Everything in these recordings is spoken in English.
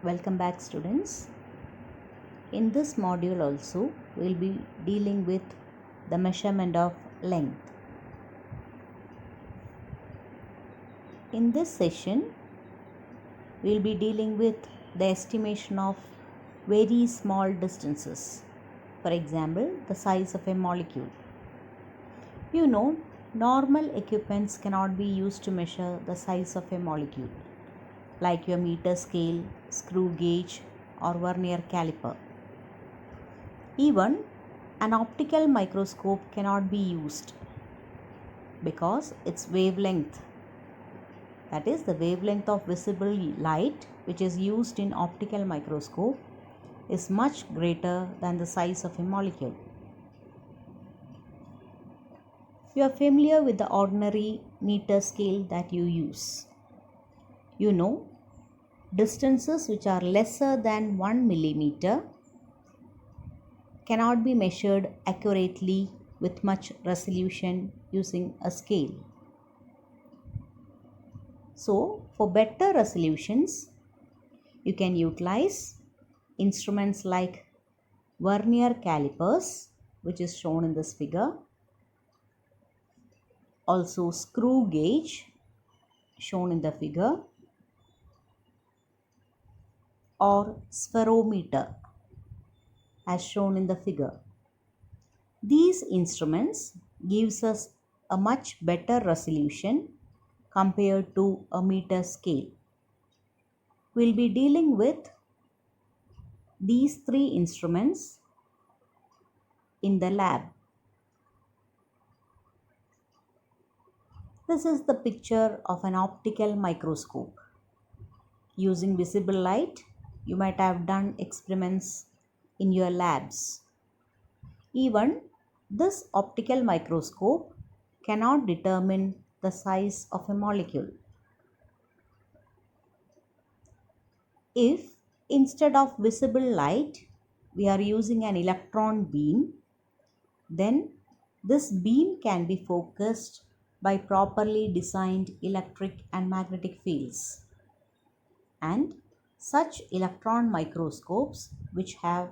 Welcome back, students. In this module also we will be dealing with the measurement of length. In this session we will be dealing with the estimation of very small distances. For example, the size of a molecule. You know, normal equipments cannot be used to measure the size of a molecule, like your meter scale, screw gauge, or vernier caliper. Even an optical microscope cannot be used because its wavelength, that is the wavelength of visible light which is used in optical microscope, is much greater than the size of a molecule. You are familiar with the ordinary meter scale that you use. You know, distances which are lesser than 1 millimeter cannot be measured accurately with much resolution using a scale. So, for better resolutions, you can utilize instruments like vernier calipers, which is shown in this figure, also screw gauge, shown in the figure, or spherometer, as shown in the figure. These instruments gives us a much better resolution compared to a meter scale. We'll be dealing with these three instruments in the lab. This is the picture of an optical microscope. Using visible light, you might have done experiments in your labs. Even this optical microscope cannot determine the size of a molecule. If instead of visible light we are using an electron beam, then this beam can be focused by properly designed electric and magnetic fields. And such electron microscopes, which have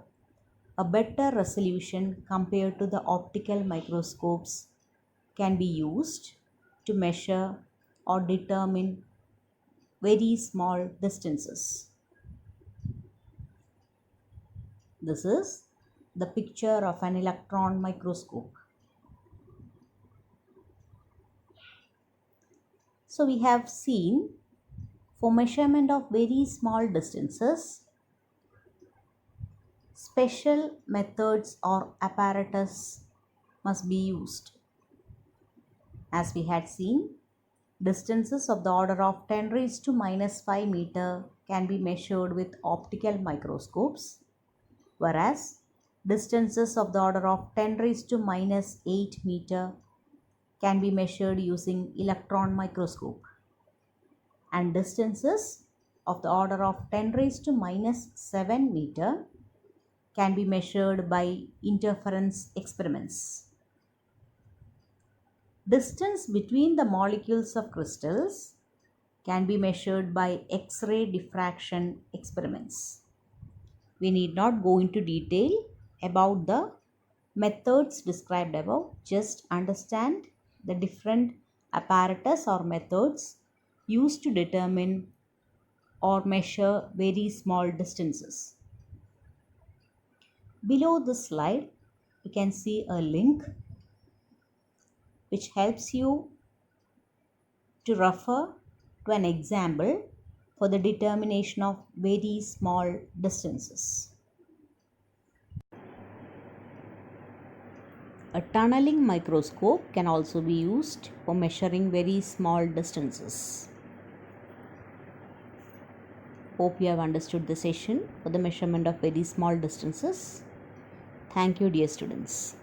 a better resolution compared to the optical microscopes, can be used to measure or determine very small distances. This is the picture of an electron microscope. So we have seen, for measurement of very small distances, special methods or apparatus must be used. As we had seen, distances of the order of 10 raised to minus 5 meter can be measured with optical microscopes, whereas distances of the order of 10 raised to minus 8 meter can be measured using electron microscope, and distances of the order of 10 raised to minus 7 meter can be measured by interference experiments. Distance between the molecules of crystals can be measured by X-ray diffraction experiments. We need not go into detail about the methods described above. Just understand the different apparatus or methods used to determine or measure very small distances. Below this slide, you can see a link which helps you to refer to an example for the determination of very small distances. A tunneling microscope can also be used for measuring very small distances. Hope you have understood the session for the measurement of very small distances. Thank you, dear students.